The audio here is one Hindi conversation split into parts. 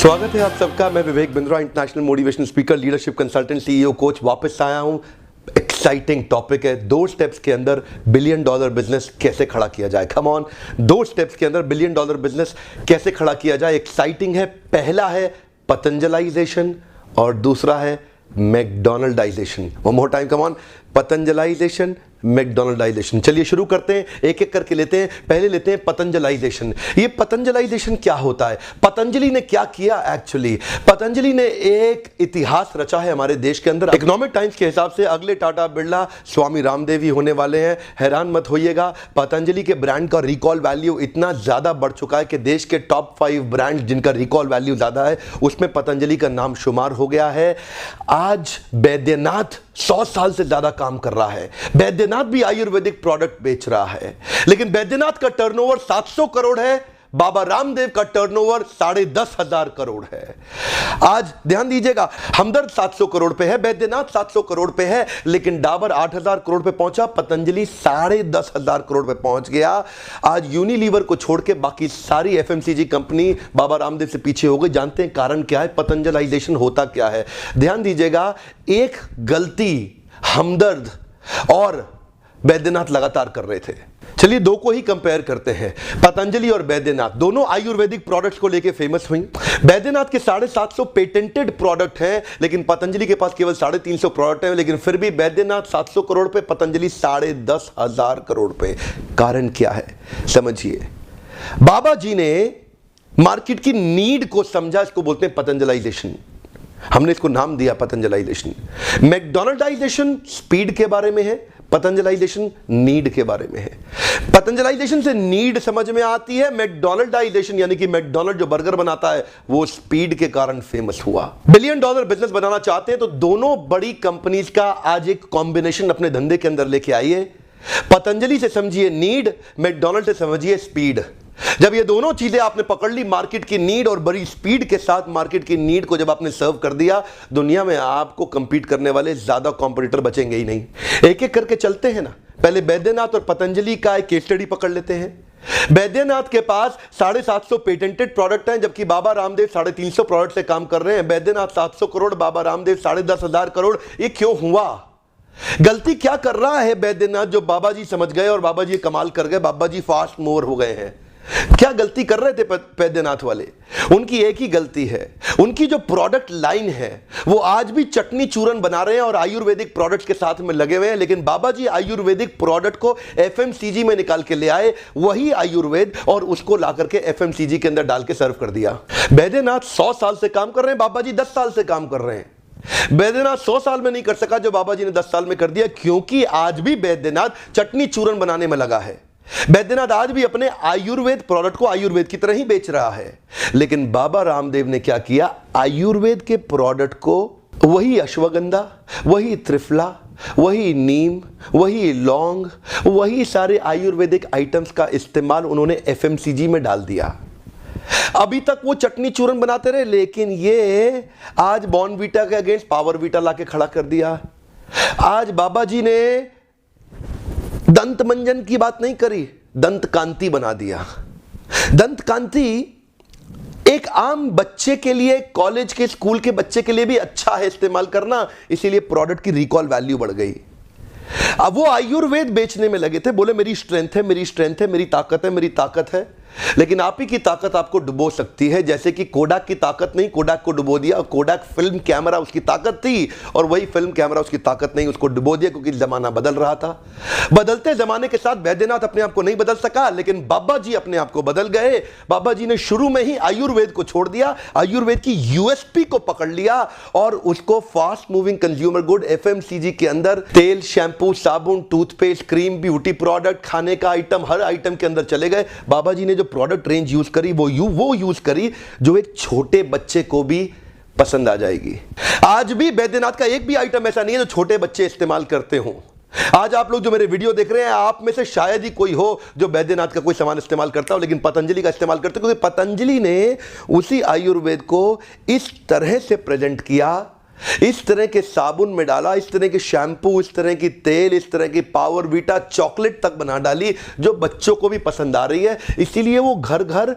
स्वागत है आप सबका। मैं Vivek Bindra, international motivational speaker, leadership consultant, CEO, coach, वापस आया हूं। एक्साइटिंग टॉपिक है, 2 स्टेप्स के अंदर बिलियन डॉलर बिजनेस कैसे खड़ा किया जाए। कम ऑन, 2 स्टेप्स के अंदर बिलियन डॉलर बिजनेस कैसे खड़ा किया जाए। एक्साइटिंग है। पहला है पतंजलाइजेशन और दूसरा है McDonaldisation. One more time, come on, Patanjalisation, McDonaldisation. चलिए शुरू करते हैं, एक एक करके लेते हैं। पहले लेते हैं पतंजलाइजेशन। ये पतंजलाइजेशन क्या होता है? पतंजलि ने क्या किया? एक्चुअली पतंजलि ने एक इतिहास रचा है हमारे देश के अंदर। इकोनॉमिक टाइम्स के हिसाब से अगले टाटा बिरला स्वामी रामदेव ही होने वाले हैं। हैरान मत होइएगा, पतंजलि के ब्रांड का रिकॉल वैल्यू इतना ज्यादा बढ़ चुका है कि देश के टॉप 5 ब्रांड जिनका रिकॉल वैल्यू ज्यादा है उसमें पतंजलि का नाम शुमार हो गया है। आज बैद्यनाथ 100 साल से ज्यादा काम कर रहा है। बैद्यनाथ भी आयुर्वेदिक प्रोडक्ट बेच रहा है, लेकिन बैद्यनाथ का टर्नओवर 700 करोड़ है। बाबा रामदेव का टर्नओवर 10,500 करोड़ है। आज ध्यान दीजिएगा, हमदर्द 700 करोड़ पे है, बैद्यनाथ 700 करोड़ पे है, लेकिन डाबर 8,000 करोड़ पे पहुंचा, पतंजलि 10,500 करोड़ पे पहुंच गया। आज यूनिलीवर को छोड़ के बाकी सारी एफएमसीजी कंपनी बाबा रामदेव से पीछे हो गई। जानते हैं कारण क्या है? पतंजलाइजेशन होता क्या है? ध्यान दीजिएगा, एक गलती हमदर्द और बैद्यनाथ लगातार कर रहे थे। चलिए 2 को ही कंपेयर करते हैं। पतंजलि और बैद्यनाथ दोनों आयुर्वेदिक प्रोडक्ट्स को लेके फेमस हुई। बैद्यनाथ के 750 पेटेंटेड प्रोडक्ट हैं, लेकिन पतंजलि के पास केवल 350 प्रोडक्ट हैं, लेकिन फिर भी बैद्यनाथ 700 करोड़ पे, पतंजलि 10,500 करोड़ पे। कारण क्या है समझिए। बाबा जी ने मार्केट की नीड को समझा, इसको बोलते हैं पतंजलाइजेशन। हमने इसको नाम दिया पतंजलाइजेशन। मैकडोनल्डाइजेशन स्पीड के बारे में है, पतंजलाइजेशन नीड के बारे में है। पतंजलाइजेशन से नीड समझ में आती है, मैकडोनल्डाइजेशन यानी कि मैकडोनल्ड जो बर्गर बनाता है वो स्पीड के कारण फेमस हुआ। बिलियन डॉलर बिजनेस बनाना चाहते हैं तो दोनों बड़ी कंपनीज का आज एक कॉम्बिनेशन अपने धंधे के अंदर लेके आइए। पतंजलि से समझिए नीड, मैकडोनल्ड से समझिए स्पीड। जब ये दोनों चीजें आपने पकड़ ली, मार्केट की नीड और बड़ी स्पीड के साथ मार्केट की नीड को जब आपने सर्व कर दिया, दुनिया में आपको कंपीट करने वाले ज्यादा कॉम्पिटिटर बचेंगे ही नहीं। एक एक करके चलते हैं ना। पहले बैद्यनाथ और पतंजलि का एक केस स्टडी पकड़ लेते हैं। बैद्यनाथ के पास 750 पेटेंटेड प्रोडक्ट हैं, जबकि बाबा रामदेव 350 प्रोडक्ट से काम कर रहे हैं। बैद्यनाथ 700 करोड़, बाबा रामदेव 10,500 करोड़। ये क्यों हुआ? गलती क्या कर रहा है बैद्यनाथ जो बाबा जी समझ गए और बाबा जी कमाल कर गए, बाबा जी फास्ट मूवर हो गए हैं? क्या गलती कर रहे थे बैद्यनाथ वाले? उनकी एक ही गलती है, उनकी जो प्रोडक्ट लाइन है वो आज भी चटनी चूरन बना रहे हैं और आयुर्वेदिक प्रोडक्ट्स के साथ में लगे हुए हैं। लेकिन बाबा जी आयुर्वेदिक प्रोडक्ट को एफएमसीजी में निकाल के ले आए, वही आयुर्वेद, और उसको ला करके एफएमसीजी के अंदर डाल के सर्व कर दिया। बैद्यनाथ 100 साल से काम कर रहे हैं, बाबा जी 10 साल से काम कर रहे हैं। बैद्यनाथ 100 साल में नहीं कर सका जो बाबा जी ने 10 साल में कर दिया, क्योंकि आज भी बैद्यनाथ चटनी चूरन बनाने में लगा है। बैद्यनाथ आज भी अपने आयुर्वेद प्रोडक्ट को आयुर्वेद की तरह ही बेच रहा है। लेकिन बाबा रामदेव ने क्या किया? आयुर्वेद के प्रोडक्ट को, वही अश्वगंधा, वही त्रिफला, वही नीम, वही लौंग, वही सारे आयुर्वेदिक आइटम्स का इस्तेमाल उन्होंने एफएमसीजी में डाल दिया। अभी तक वो चटनी चूरन बनाते रहे, लेकिन ये आज बॉर्नवीटा के अगेंस्ट पावरवीटा लाके खड़ा कर दिया। आज बाबा जी ने दंत मंजन की बात नहीं करी, दंत कांति बना दिया। दंत कांति एक आम बच्चे के लिए, कॉलेज के, स्कूल के बच्चे के लिए भी अच्छा है इस्तेमाल करना, इसीलिए प्रोडक्ट की रिकॉल वैल्यू बढ़ गई। अब वो आयुर्वेद बेचने में लगे थे, बोले मेरी स्ट्रेंथ है, मेरी स्ट्रेंथ है, मेरी ताकत है, मेरी ताकत है। लेकिन आप ही की ताकत आपको डुबो सकती है, जैसे कि कोडाक की ताकत नहीं, कोडाक को डुबो दिया। कोडाक फिल्म कैमरा उसकी ताकत थी और वही फिल्म कैमरा उसकी ताकत नहीं, उसको डुबो दिया, क्योंकि जमाना बदल रहा था। बदलते जमाने के साथ बैद्यनाथ अपने आप को नहीं बदल सका, लेकिन बाबा जी अपने आप को बदल गए। बाबा जी ने शुरू में ही आयुर्वेद को छोड़ दिया, आयुर्वेद की यूएसपी को पकड़ लिया और उसको fast moving consumer good FMCG के अंदर तेल, शैंपू, साबुन, टूथपेस्ट, क्रीम, ब्यूटी प्रोडक्ट, खाने का आइटम, हर आइटम के अंदर चले गए। बाबा जी ने जो प्रोडक्ट रेंज यूज करी वो यूज करी जो एक छोटे बच्चे को भी पसंद आ जाएगी। आज भी बैद्यनाथ का एक भी आइटम ऐसा नहीं है जो छोटे बच्चे इस्तेमाल करते हों। आज आप लोग जो मेरे वीडियो देख रहे हैं, आप में से शायद ही कोई हो जो बैद्यनाथ का कोई सामान इस्तेमाल करता हो, लेकिन पतंजलि का इस्तेमाल करते, क्योंकि पतंजलि ने उसी आयुर्वेद को इस तरह से प्रेजेंट किया, इस तरह के साबुन में डाला, इस तरह के शैम्पू, इस तरह की तेल, इस तरह की पावरवीटा चॉकलेट तक बना डाली जो बच्चों को भी पसंद आ रही है। इसीलिए वो घर घर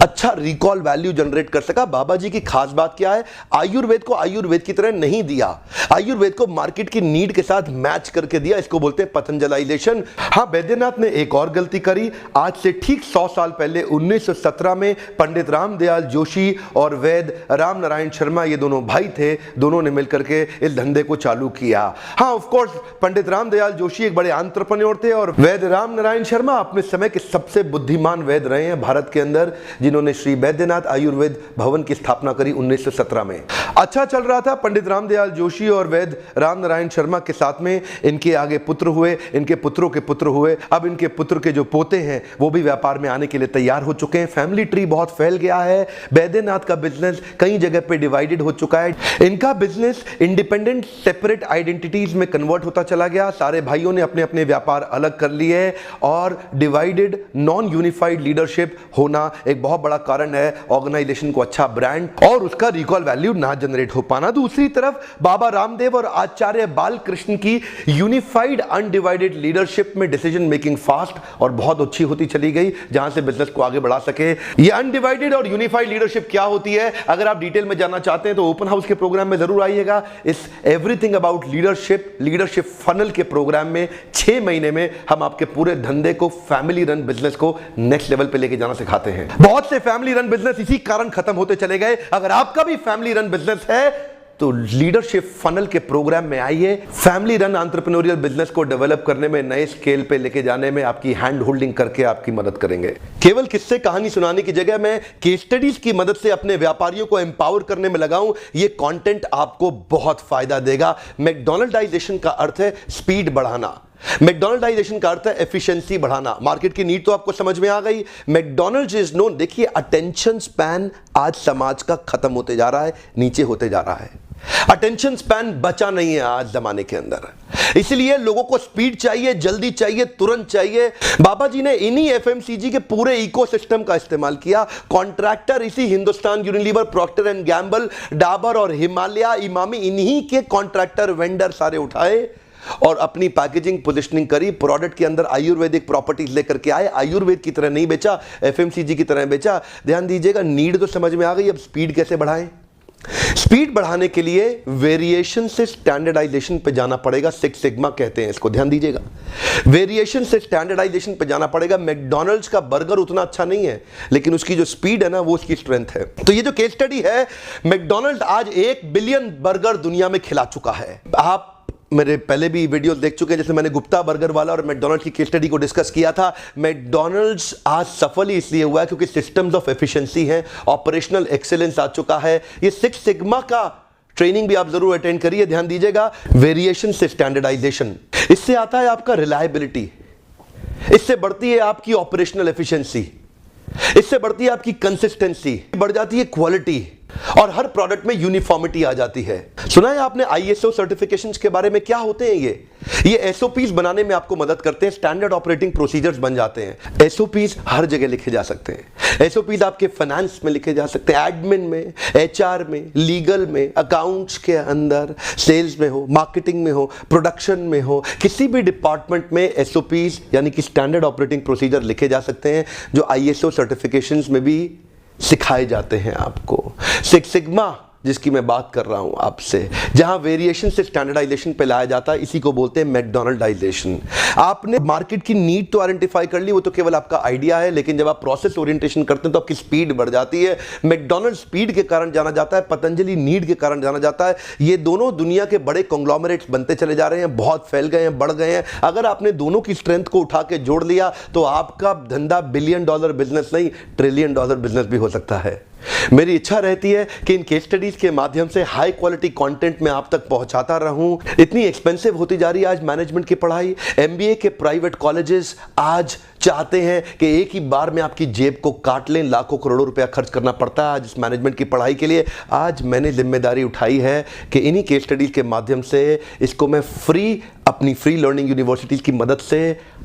अच्छा रिकॉल वैल्यू जनरेट कर सका। बाबा जी की खास बात क्या है, आयुर्वेद को आयुर्वेद की तरह नहीं दिया, आयुर्वेद को मार्केट की नीड के साथ मैच करके दिया। इसको बोलते हैं पतंजलाइजेशन। हाँ, वैद्यनाथ ने एक और गलती करी। आज से ठीक 100 साल पहले 1917 में पंडित रामदयाल जोशी और वैद्य राम नारायण शर्मा, ये दोनों भाई थे, दोनों ने मिलकर के इस धंधे को चालू किया। हाँ, ऑफ कोर्स पंडित रामदयाल जोशी एक बड़े एंटरप्रेन्योर थे और वैद्य राम नारायण शर्मा अपने समय के सबसे बुद्धिमान वैद्य रहे हैं भारत के अंदर, जिन्होंने श्री वैद्यनाथ आयुर्वेद भवन की स्थापना करी 1917 में। अच्छा चल रहा था पंडित रामदयाल जोशी और वैद्य राम नारायण शर्मा के साथ में, इनके आगे पुत्र हुए, इनके पुत्रों के पुत्र हुए, अब इनके पुत्र के जो पोते हैं वो भी व्यापार में आने के लिए तैयार हो चुके हैं। फैमिली ट्री बहुत फैल गया है। वैद्यनाथ का बिजनेस कई जगह पे डिवाइडेड हो चुका है। इनका बिजनेस इंडिपेंडेंट सेपरेट आइडेंटिटीज में कन्वर्ट होता चला गया। सारे भाइयों ने अपने अपने व्यापार अलग कर लिए और डिवाइडेड नॉन यूनिफाइड लीडरशिप होना एक बहुत बड़ा कारण है ऑर्गेनाइजेशन को अच्छा ब्रांड और उसका रिकॉल वैल्यू ना जनरेट हो पाना। दूसरी तरफ बाबा रामदेव और आचार्य बालकृष्ण की यूनिफाइड अनडिवाइडेड लीडरशिप में डिसीजन मेकिंग फास्ट और बहुत अच्छी होती चली गई, जहां से बिजनेस को आगे बढ़ा सके। ये अनडिवाइडेड और यूनिफाइड लीडरशिप क्या होती है, अगर आप डिटेल में जानना चाहते हैं तो ओपन हाउस के प्रोग्राम में जरूर आइएगा। इस एवरीथिंग अबाउट लीडरशिप फनल के प्रोग्राम में 6 महीने में हम आपके पूरे धंधे को, फैमिली रन बिजनेस को नेक्स्ट लेवल पे लेके जाना सिखाते हैं। बहुत से फैमिली रन बिजनेस इसी कारण खत्म होते चले गए। अगर आपका भी फैमिली रन बिजनेस है तो लीडरशिप फनल के प्रोग्राम में आइए। फैमिली रन एंटरप्रेन्योरियल बिजनेस को डेवलप करने में, नए स्केल पे लेके जाने में आपकी हैंड होल्डिंग करके आपकी मदद करेंगे। केवल किस्से कहानी सुनाने की जगह मैं केस स्टडीज की मदद से अपने व्यापारियों को एम्पावर करने में लगाऊं। ये कंटेंट आपको बहुत फायदा देगा। मैकडॉनल्डाइजेशन का अर्थ है स्पीड बढ़ाना, मैकडॉनल्डाइजेशन का अर्थ है एफिशिएंसी बढ़ाना। मार्केट की नीड तो आपको समझ में आ गई। मैकडॉनल्ड्स इज नोन, देखिए अटेंशन स्पैन आज समाज का खत्म होते जा रहा है, नीचे होते जा रहा है। अटेंशन स्पैन बचा नहीं है आज जमाने के अंदर, इसलिए लोगों को स्पीड चाहिए, जल्दी चाहिए, तुरंत चाहिए। बाबा जी ने इन्हीं एफएमसीजी के पूरे इकोसिस्टम का इस्तेमाल किया। कॉन्ट्रैक्टर इसी Hindustan Unilever, Procter and Gamble, Dabur और हिमालय, इमामी, इन्हीं के कॉन्ट्रैक्टर वेंडर सारे उठाए और अपनी पैकेजिंग पोजिशनिंग करी। प्रोडक्ट के अंदर आयुर्वेदिक प्रॉपर्टीज लेकर के आए। आयुर्वेद की तरह नहीं बेचा, एफएमसीजी की तरह बेचा। ध्यान दीजिएगा, नीड तो समझ में आ गई, अब स्पीड कैसे बढ़ाएं। स्पीड बढ़ाने के लिए वेरिएशन से स्टैंडर्डाइजेशन पे जाना पड़ेगा। सिक्स सिग्मा कहते हैं इसको, ध्यान दीजिएगा। वेरिएशन से स्टैंडर्डाइजेशन पे जाना पड़ेगा। मैकडॉनल्ड्स का बर्गर उतना अच्छा नहीं है, लेकिन उसकी जो स्पीड है ना, वो उसकी स्ट्रेंथ है। तो ये जो केस स्टडी है, मैकडॉनल्ड आज 1 बिलियन बर्गर दुनिया में खिला चुका है। आप मेरे पहले भी वीडियो देख चुके हैं, जैसे मैंने गुप्ता बर्गर वाला और मैकडॉनल्ड्स की केस स्टडी को डिस्कस किया था। मैकडॉनल्ड्स आज सफल ही इसलिए हुआ है क्योंकि सिस्टम्स ऑफ एफिशिएंसी है, ऑपरेशनल एक्सीलेंस आ चुका है। ये सिक्स सिग्मा का ट्रेनिंग भी आप जरूर अटेंड करिए। ध्यान दीजिएगा, वेरिएशन से स्टैंडर्डाइजेशन, इससे आता है आपका रिलायबिलिटी, इससे बढ़ती है आपकी ऑपरेशनल एफिशिएंसी, इससे बढ़ती है आपकी कंसिस्टेंसी, बढ़ जाती है क्वालिटी और हर प्रोडक्ट में यूनिफॉर्मिटी आ जाती है। सुना है आपने आईएसओ सर्टिफिकेशंस के बारे में? क्या होते हैं ये एसओपीज बनाने में आपको मदद करते हैं। स्टैंडर्ड ऑपरेटिंग प्रोसीजर्स बन जाते हैं। एसओपीज हर जगह लिखे जा सकते हैं। एसओपीज आपके फाइनेंस में लिखे जा सकते हैं, एडमिन में, एचआर में, लीगल में, अकाउंट्स के अंदर, सेल्स में हो, मार्केटिंग में हो, प्रोडक्शन में हो, किसी भी डिपार्टमेंट में एसओपीज यानी कि स्टैंडर्ड ऑपरेटिंग प्रोसीजर लिखे जा सकते हैं, जो आईएसओ सर्टिफिकेशंस में भी सिखाए जाते हैं आपको। सिक्स सिग्मा जिसकी मैं बात कर रहा हूं आपसे, जहां वेरिएशन से स्टैंडर्डाइजेशन पे लाया जाता है, इसी को बोलते हैं मैकडॉनल्डाइजेशन। आपने मार्केट की नीड तो आइडेंटिफाई कर ली, वो तो केवल आपका आइडिया है, लेकिन जब आप प्रोसेस ओरिएंटेशन करते हैं तो आपकी स्पीड बढ़ जाती है। मैकडॉनल्ड स्पीड के कारण जाना जाता है, पतंजलि नीड के कारण जाना जाता है। ये दोनों दुनिया के बड़े कॉन्ग्लोमरेट्स बनते चले जा रहे हैं, बहुत फैल गए हैं, बढ़ गए हैं। अगर आपने दोनों की स्ट्रेंथ को उठा के जोड़ लिया तो आपका धंधा $1 बिलियन बिजनेस नहीं, $1 ट्रिलियन बिजनेस भी हो सकता है। मेरी इच्छा रहती है कि इन केस स्टडीज के माध्यम से हाई क्वालिटी कंटेंट में आप तक पहुंचाता रहूं। इतनी एक्सपेंसिव होती जा रही है आज मैनेजमेंट की पढ़ाई। एमबीए के प्राइवेट कॉलेजेस आज चाहते हैं कि एक ही बार में आपकी जेब को काट लें, लाखों करोड़ों रुपया खर्च करना पड़ता है आज इस मैनेजमेंट की पढ़ाई के लिए। आज मैंने जिम्मेदारी उठाई है कि इन्हीं केस स्टडीज के माध्यम से इसको मैं अपनी फ्री लर्निंग यूनिवर्सिटीज की मदद से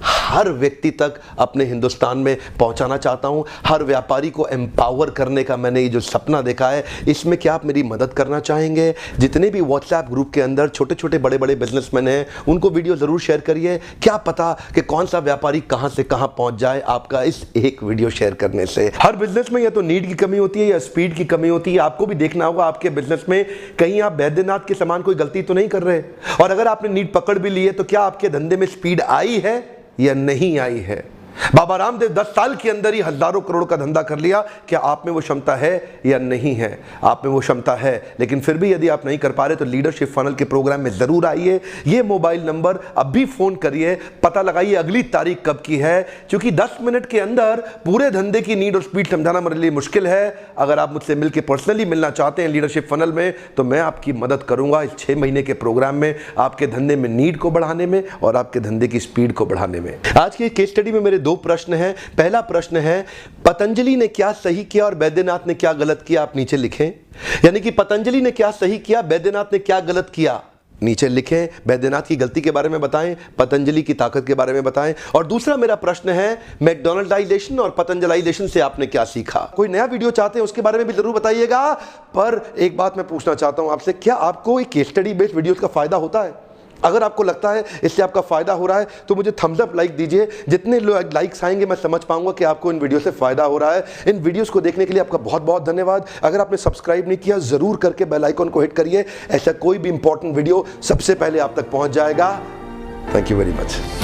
हर व्यक्ति तक अपने हिंदुस्तान में पहुंचाना चाहता हूं। हर व्यापारी को एम्पावर करने का मैंने ये जो सपना देखा है, इसमें क्या आप मेरी मदद करना चाहेंगे? जितने भी व्हाट्सएप ग्रुप के अंदर छोटे छोटे बड़े बड़े बिजनेसमैन हैं, उनको वीडियो जरूर शेयर करिए। क्या पता कि कौन सा व्यापारी कहां से कहां वहां पहुंच जाए आपका इस एक वीडियो शेयर करने से। हर बिजनेस में या तो नीड की कमी होती है या स्पीड की कमी होती है। आपको भी देखना होगा आपके बिजनेस में कहीं आप बैद्यनाथ के समान कोई गलती तो नहीं कर रहे, और अगर आपने नीड पकड़ भी ली है तो क्या आपके धंधे में स्पीड आई है या नहीं आई है। बाबा रामदेव 10 साल के अंदर ही हजारों करोड़ का धंधा कर लिया। क्या आप में वो क्षमता है या नहीं है? आप में वो क्षमता है, लेकिन फिर भी यदि आप नहीं कर पा रहे तो लीडरशिप फनल के प्रोग्राम में जरूर आइए। ये मोबाइल नंबर अभी फोन करिए, पता लगाइए अगली तारीख कब की है, क्योंकि 10 मिनट के अंदर पूरे धंधे की नीड और स्पीड समझाना मेरे लिए मुश्किल है। अगर आप मुझसे मिलकर पर्सनली मिलना चाहते हैं लीडरशिप फनल में, तो मैं आपकी मदद करूंगा इस 6 महीने के प्रोग्राम में, आपके धंधे में नीड को बढ़ाने में और आपके धंधे की स्पीड को बढ़ाने में। आज की केस स्टडी में मेरे 2 प्रश्न हैं। पहला प्रश्न है, पतंजलि ने क्या सही किया और बैद्यनाथ ने क्या गलत किया? आप नीचे लिखें, यानी कि पतंजलि ने क्या सही किया, बैद्यनाथ ने क्या गलत किया, नीचे लिखें। बैद्यनाथ की गलती के बारे में बताएं, पतंजलि की ताकत के बारे में बताएं। और दूसरा मेरा प्रश्न है, मैकडॉनल्डाइजेशन और पतंजलाइजेशन से आपने क्या सीखा? कोई नया वीडियो चाहते हैं उसके बारे में भी जरूर बताइएगा। पर एक बात मैं पूछना चाहता हूं आपसे, क्या आपको एक केस स्टडी बेस्ड वीडियोस का फायदा होता है? अगर आपको लगता है इससे आपका फायदा हो रहा है तो मुझे थम्स अप लाइक दीजिए। जितने लाइक्स आएंगे मैं समझ पाऊंगा कि आपको इन वीडियो से फायदा हो रहा है। इन वीडियोस को देखने के लिए आपका बहुत बहुत धन्यवाद। अगर आपने सब्सक्राइब नहीं किया जरूर करके बेल आइकन को हिट करिए, ऐसा कोई भी इंपॉर्टेंट वीडियो सबसे पहले आप तक पहुंच जाएगा। Thank you very much.